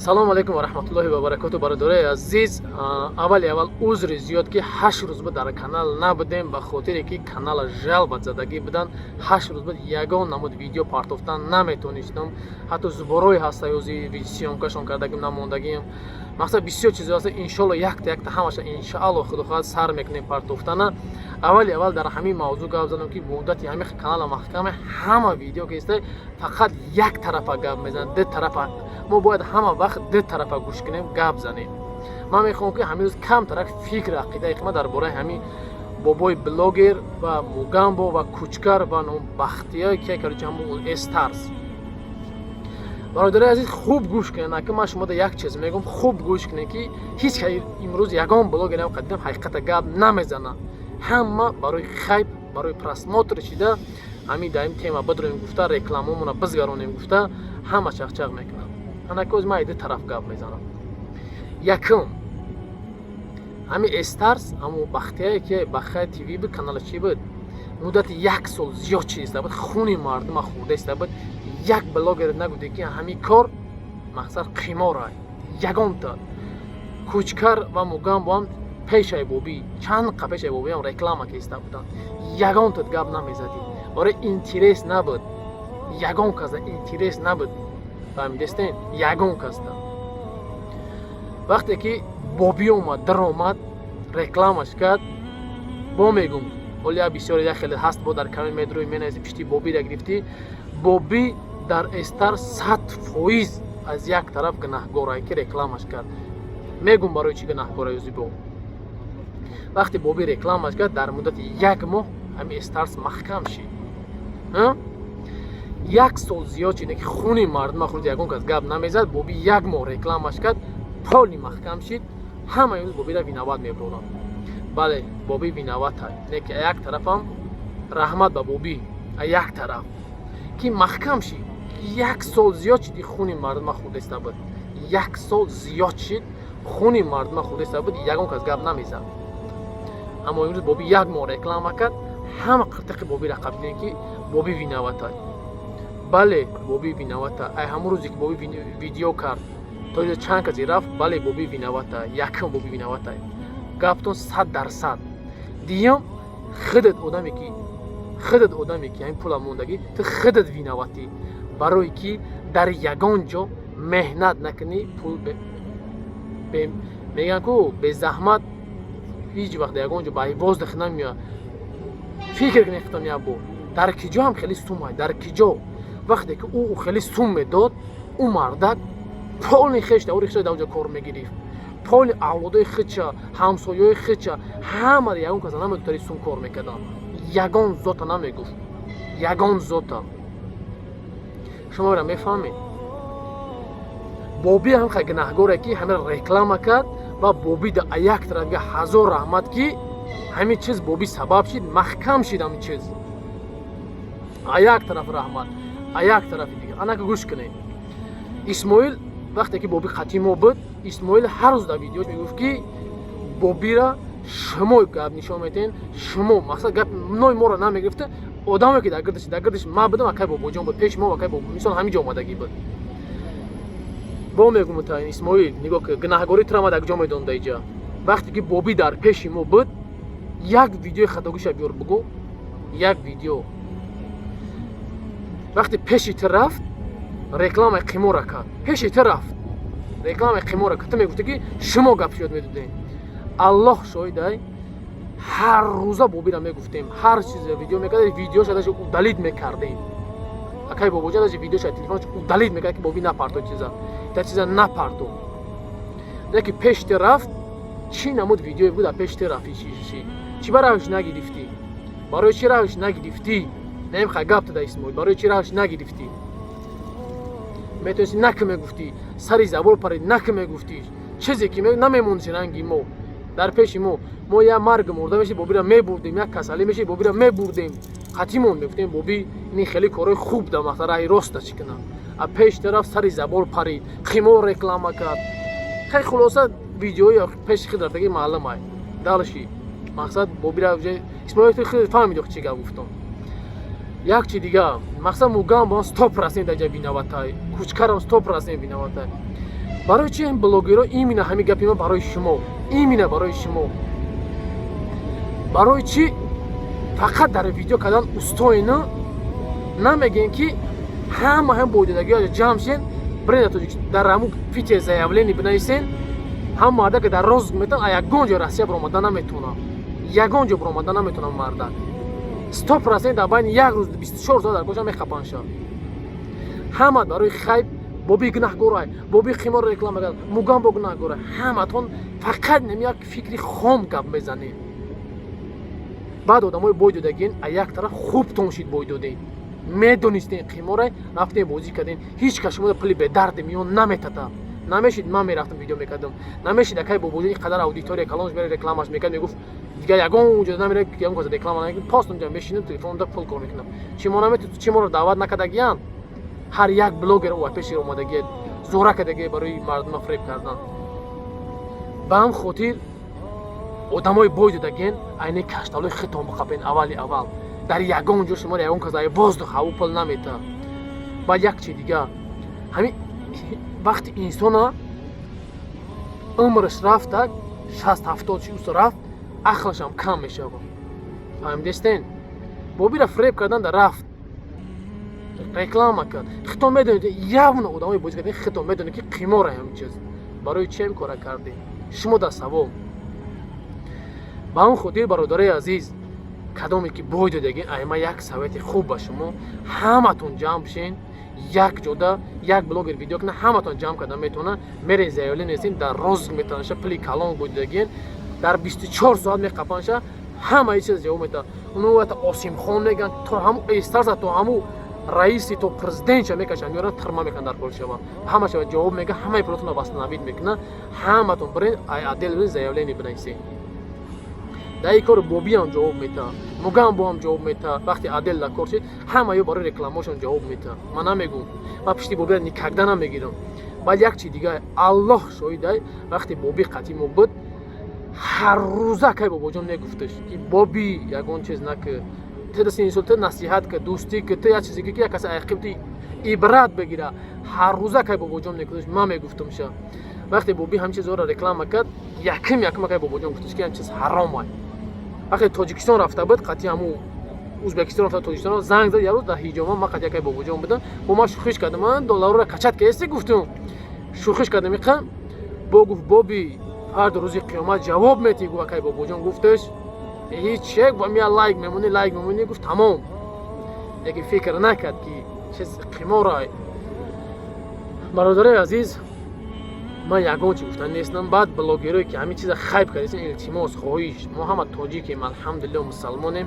салому алейкум ва раҳматуллоҳи ва баракату. бародарои азиз, аввали аввал узри зиёд ки 8 рӯз буд дар канал набудем, ба хотире ки канала жалба задагӣ будан. 8 рӯз буд ягон намуд видео партофтан наметонистам. ҳатто зуборои ҳастаёзи сиёмкашон кардагим намондагим. мақсад бисёр чизо ҳаст. иншоалло якта ҳамаша иншаалло худохоҳад сар мекунем партофтана. аввали аввал дар ҳамин мавзӯъ гап задам ки муддати ҳамин канала маҳкаме ҳама видео ки истай фақат як тарафа гап мезанад, ду тарафа. мо бояд ҳама вақт ду тарафа гӯш кунем, гап занем. ман мехоҳам ки ҳамин рӯз камтарак фикр ақидаи худро дар бораи ҳамин бобои блогер ва мугамбо ва кучкар ва бахтиёи ки короче ҳамон Stars. бародари азиз, хуб гӯш кунед. ака ман шумода як чиз мегӯям, хуб гӯш кунед ки ҳеҷ имрӯз ягон блогер намақадидам ҳақиқата гап намезана. ҳама барои хайп, барои просмотр шида ҳамин дар ин тема бидроем гуфта, рекламамона бизгаронем гуфта ҳама чақчақ мекунад. анакоз ман ду тараф гап мезанам. якум, ҳамин Stars, ҳамон бахтияе ки Бахтия ТВ буд, канала чи буд, муддати 1 сол зиёд чиз иста буд, хуни мардума хӯрда иста буд. як блогер нагуфте ки ҳамин кор мақсад қимор аст. ягонта кучкар ва мугамбо ҳам пешаи бобӣ, чанд қа пешаи бобӣ ҳам реклама киста буданд. ягонта гап намезадӣ. оре интерес набуд. ягон каза интерес набуд. фаҳмидестен? ягон казда. вақте ки бобӣ омад, даромад, рекламаш кард, бо мегум олия бисёре яхеле ҳаст, бо дар камин медрӯи менази пишти бобида гирифтӣ. бобӣ дар Stars 100% аз як тараф гунаҳгорае ки рекламаш кард. мегум барои чӣ гунаҳгорае зибо. вақте бобӣ рекламаш кард, дар муддати 1 моҳ ҳамин Stars маҳкам шид. 1 сол зиёд шиде ки хуни мардума хӯрд, ягон кас гап намезад. бобӣ 1 моҳ рекламаш кард, поли маҳкам шид. ҳама имрӯз бобиро виноват мебуранд. бале, бобӣ виноват аст. неки як тарафам раҳмат ба бобӣ, як тараф ки маҳкам шид. 1 сол зиёд шид хуни мардума хӯрдаиста буд. 1 сол зиёд шид хуни мардума хӯрдаиста буд, ягон кас гап намезад. аммо имрӯз бобӣ 1 моҳ реклама кард, ҳама қиртиқи бобиро қабидем ки бобӣ виноват аст. бале, бобӣ виноват аст. ай ҳамон рӯзе ки бобӣ видео кард, то чанд кази рафт, бале бобӣ виноват аст. якум бобӣ виноват аст. гаптон 100%. диюм, худат одаме ки ҳамин пула мондагӣ, ту худат виноватӣ. барое ки дар ягон ҷо меҳнат накунӣ, пул мегӯянд ку безаҳмат ҳеҷ вақт ягон ҷо ба воздух намеояд. фикр кунед худтон як бор, дар ки ҷо ҳам хеле сум аст. дар ки ҷо вақте ки ӯ хеле сум медод, ӯ мардак поли хешта ӯ рихша дар оҷо кор мегирифт. поли авлодои худша, ҳамсоёи худша, ҳама ягон каса намедонад сум кор мекарданд. ягон зота намегуфт. ягон зота. шумо ра мефаҳмед? бобӣ ҳам хай гунаҳгоре ки ҳамин реклама кард ва бобӣ да як тарафга ҳазор раҳмат ки ҳамин чиз бобӣ сабаб шид, маҳкам шид ҳамин чиз. як тараф раҳмат, як тарафи дигар. анака гӯш кунед. исмоил вақте ки бобӣ қатимо буд, исмоил ҳар рӯз дар видеош мегуфт ки бобира шумо гап нишон метен, шумо мақсад гап нои моро намегирифта. одаме ки дар гирдиш ман будам, акай бобоҷон буд, пеши мо акай бобо мисол ҳамин ҷо омадагӣ буд. бо мегум мутаин исмоил, нигоҳ ки гунаҳгори тура ма дар ҷо медонда иҷа. вақте ки бобӣ дар пеши мо буд, як видеои хатогиша биёр бугӯ, як видео. вақте пеши ту рафт, рекламаи қимора кард. пеши ту рафт, рекламаи қимора кард. ту мегуфтӣ ки шумо гапш ёд медодем. аллоҳ шоҳидай, ҳар рӯза бобиро мегуфтем, ҳар чиз видео мекардем, видеоша дашо удалид мекардем. акай бобоҷа дашо видеоша телефонаш удалид мекард ки бобӣ напарто чиза, та чиза напарто. деки пеши ту рафт, чӣ намуд видеое буд дар пеши ту рафти чӣ ба равиш нагирифтӣ? барои чӣ равиш нагирифтӣ? намехоҳ гап дада исмоил, барои чӣ равиш нагирифтӣ? метонисти наку мегуфтӣ, сари забор парид, наку мегуфтӣ. чизе ки намемондиш ранги мо дар пеши мо я марг мурда меши бобиро мебурдем, як касалӣ меши бобиро мебурдем. қатимон мегуфтем бобӣ ин хеле корои хуб да мақсад раҳи роста чӣ кунад. а пеш тараф сари забор парид, қимор реклама кард. хай хулоса видеои пеши худ рафтаги маълум аст. далши мақсад бобиро исмоил худ фаҳмид чӣ гап гуфтам. як чи дигар мақсад мугам бо 100% даҷа виноватай, кучкарам 100% виноватай. барои чи ин блогерҳо именно ҳамин гапи ма барои шумо, именно барои шумо. барои чи фақат дар видео кардан устоина намегем ки ҳама боидодагиҳо ҷамъ шен бренда тоҷикистон дар ҳамун фите заявление бинависен. ҳама мардак дар розг метавон ягон ҷо Россия биромада наметавонад, ягон ҷо биромада наметавонад мардак 100% дар байни як рӯз 24 соат дар коша мехапанд шад. ҳама барои хайп боби гунаҳгорай, боби қимор реклама кард, мугамбо гунаҳгорай, ҳаматон фақат як фикри хом гап мезанед. баъд одамои бойдодагин а як тараф хубтон шид бойдодед, медонистен қиморай, рафтен бозӣ карден, ҳеҷ кас шумо пули бедарди миён наметада. намешид ман мерафтам видео мекардам, намешид акай бобоҷӣ инқадар аудитория калонш мере рекламаш мекард, мегуфт дигар ягон ҷо намере ягон каса реклама накунам, постам ҷам мешинам телефонда пул кор мекунам. Чӣ мо наметавонад, чӣ моро даъват накардагиян? ҳар як блогер ва пеши омадагият зора кардагие барои мардума фреб кардан. ба ҳам хотир одамои бойдодагин айни кашталои хитон бихапен аввали аввал дар ягон ҷо шумо ягон казаи воздух ҳаву пул намета. ба як чи дигар ҳамин вақти инсона умраш рафта 60-70 чи уста рафт, ақлашам кам мешавад. фаҳмидестен? бобира фреб кардан дар рафт реклама кард. хитон медонед явно одамои бозӣ кардани хитон медонед ки қимора ҳамин чиз. барои чи ҳам кора кардем? шумо дар савол. ба он хотир бародари азиз, кадоме ки бой додагин, айма як совети хуб ба шумо, ҳаматон ҷамъ шен, як ҷода, як блогер видео кунад, ҳаматон ҷамъ карда метавонад, мерен заявление несин, дар розг метавонад, пули калон бой додагин, дар 24 соат меқапанша, ҳамаи чиз ҷавоб метавонад. Уну вақта Осимхон меган, то ҳаму эстарса, то ҳаму раиси, то президентша мекашанд, меоранд тарма мекунанд дар Полшава. ҳама шава ҷавоб мега, ҳамаи пулотонро вастанавид мекунад, ҳаматон брен ай адел брен заявление бинависед. дар ин кор боби ҳам ҷавоб метавад, мугамбо ҳам ҷавоб метавад. вақти адел дар кор шид, ҳамаё барои рекламашон ҷавоб метавад. ман намегӯм, ман пишти бобира никогда намегирам. баъд як чи дигар, аллоҳ шоҳидай, вақти боби қатъимо буд, ҳар рӯза кай бобоҷон мегуфташ ки боби ягон чиз накард, тедаси инсон те насиҳат кард, дӯстӣ кард, те як чизе ки як касе айқибти ибрат бигира, ҳар рӯза кай бобоҷон мегуфташ. ман мегуфтам ша вақти боби ҳамин чизҳоро реклама кард, яким кай бобоҷон гуфташ ки ҳамин чиз ҳаром ай. вақте Тоҷикистон рафта буд, қатъи ҳамун Узбекистон рафта Тоҷикистон занг зад, як рӯз дар ҳиҷома ман қатъи якай бобоҷон будам, бо ман шӯхиш кардам, ман долларро качат кеси гуфтам, шӯхиш кардам, иқа бо гуфт боби ҳар ду рӯзи қиёмат ҷавоб метӣ. гуфт акай бобоҷон гуфташ ҳеҷ чек ба мия лайк мемонӣ, гуфт тамом. яке фикр накард ки чиз қиморай. бародари азиз, ман ягон чи гуфтан нестам. баъд блогерое ки ҳамин чиза хайп кардесин, илтимос хоҳиш, мо ҳама тоҷикем, алҳамдулиллаҳ мусалмонем,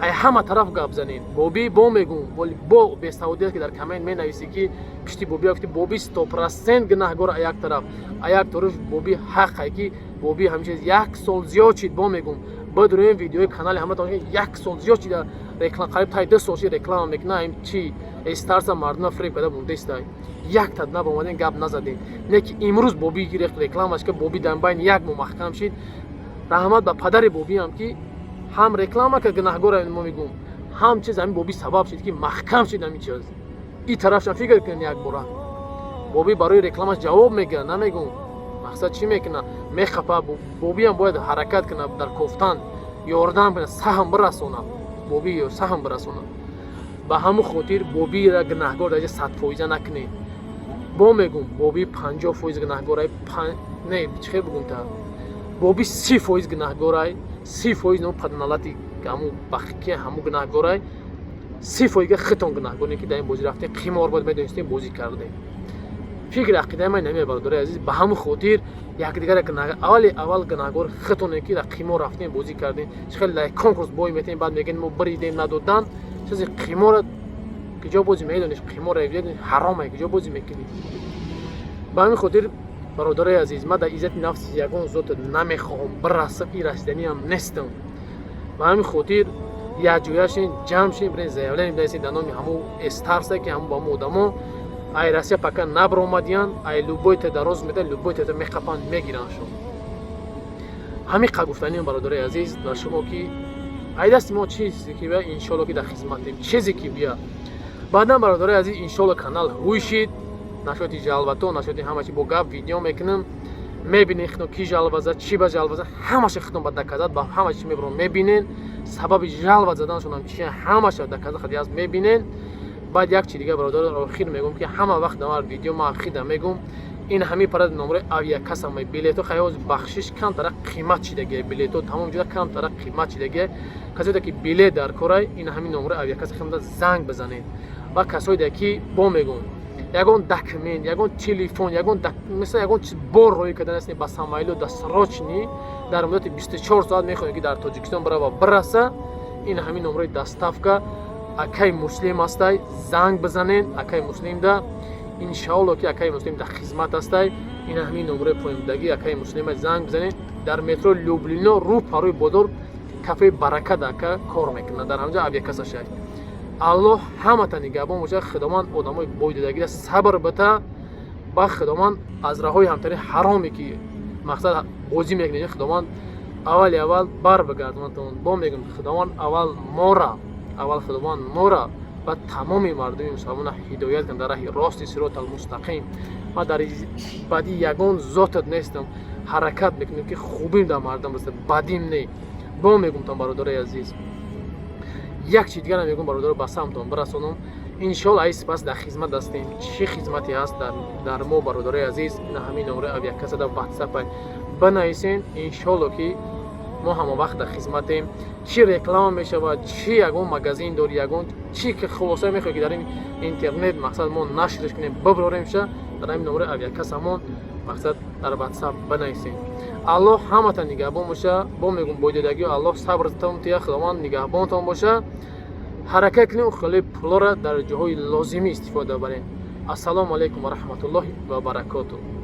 ай ҳама тараф гап занем. боби бо мегӯм, бо бесаудият ки дар комент менависӣ ки пишти боби гуфти боби 100% гунаҳгор а як тараф, а як тараф боби ҳақай ки боби ҳамин чиз 1 сол зиёд шид. бо мегӯм бояд рӯи видеои канали ҳаматон 1 сол зиёд шида реклама, қариб тай 2 сол шид реклама мекунад, ин чи эстарса мардума фреб карда бурдестай. як тадна ба омаден гап назадем, не ки имрӯз боби гирефт рекламаш ка боби дар байни як мо маҳкам шид. раҳмат ба падари боби ҳам ки ҳам реклама ка гунаҳгора мо мегӯм, ҳам чиз ҳамин боби сабаб шид ки маҳкам шид ҳамин чиз. ин тарафшам фикр кунед як бора. боби барои рекламаш ҷавоб мегӯяд, намегӯм. мақсад чӣ мекунад? Мехапа. боби ҳам бояд ҳаракат кунад дар кофтан, ёрдам кунад, саҳм бирасонад. боби саҳм бирасонад. ба ҳамун хотир бобира гунаҳгор дар 100% накунед. бо мегӯм боби 50% гунаҳгорай, не чӣ хел бигӯм та, боби 30% гунаҳгорай, 30% но падналати ҳамун бахки ҳамун гунаҳгорай, 30% хитон гунаҳгоре ки дар ин бозӣ рафтем, қимор буд, медонистем бозӣ кардем. фикри ақидаи ман намеяд бародари азиз. ба ҳамун хотир якдигара аввал гунаҳгор хитоне ки дар қимор рафтем, бозӣ кардем, чӣ хел дар конкурс бой метем, баъд мегӯем мо биридем, надодан. чизи қимора киҷо бозӣ медониш, қимора ҳаром ай, киҷо бозӣ мекунӣ. ба ҳамин хотир бародари азиз, ман дар иззати нафси ягон зот намехоҳам бирасам, ин расиданиам нестам. ба ҳамин хотир якҷояшен ҷамъ шен, бирен заявление бидависед дар номи ҳамун эстарса ки ҳамун ба ҳамун одамо ай Россия пока набиромадиян, ай любой теда роз метад, любой теда меқапанд, мегиранд шо. ҳамин қадр гуфтаниам бародари азиз дар шумо ки ай дасти мо чизе ки бия, иншоалло ки дар хизматем, чизе ки бия. баъдан бародари азиз, иншоалло канал ҳуй шид, нашоти жалвато нашоти ҳамаи бо гап видео мекунам мебинен худо ки жалва зад чӣ ба жалва зад ҳамаша худом ба даказад ба ҳамаи мебро мебинен сабаби жалва заданашонам чи ҳамаша даказад хади аз мебинен баъд як чи дига бародарон охир мегум ки ҳама вақт дамар видео ма ахида мегум ин ҳами парад номраи авиакасамай билето хайоз бахшиш камтара қимат шидагия билето тамом ҷуда камтара қимат шидагия касоида ки билет дар корай ин ҳами номраи авиакаса химда занг бизанед ва касоида ки бо мегум ягон документ ягон телефон ягон мисла ягон чиз бор роӣ карданасни ба самоилу дасрочни дар муддати 24 соат мехоҳем ки дар тоҷикистон барава бираса ин ҳами номраи даставка акай муслим ҳастай занг бизанед акай муслим да иншаалло ки акай муслим дар хизмат ҳастай ин ҳамин номраи поимдагӣ акай муслима занг бизанед дар метро люблино рӯ парои бодор кафеи барака дака кор мекунад дар ҳамҷа авиакасашай аллоҳ ҳамата нигоҳбон бошад худованд одамои бойдодагида сабр бата ба худованд аз раҳои ҳамтари ҳароме ки мақсад бозӣ мекунед худованд аввали аввал бар бигардонатон бо мегӯм худованд аввал худованд мора ба тамоми мардуми мусулмона ҳидоят кунад дар раҳи рости сиротал мустақим ма дар баъди ягон зотат нестам ҳаракат мекунем ки хубим дар мардам расад бадим не бо мегӯмтон бародари азиз як чи дигар мегӯм бародаро ба самтон бирасонам иншоалло ай сипас дар хизмат ҳастем чӣ хизмате ҳаст дар мо бародари азиз ин ҳамин номраи авиакасада ватсапай банависен иншоалло ки мо ҳамавақт дар хизматем чӣ реклама мешавад чӣ ягон магазин дори ягон чӣ ки хулоса мехоҳ ки дар ин интернет мақсад мо нашриш кунем биброремша дар ҳамин номраи авиакасамон мақсад дар ватсап банависем аллоҳ ҳамата нигоҳбон боша бо мегӯм бойдодагио аллоҳ сабртон тия худованд нигоҳбонтон боша ҳаракат кунем хеле пулора дар ҷоҳои лозимӣ истифода барем ассалому алайкум ва раҳматуллоҳи ва баракотуҳ.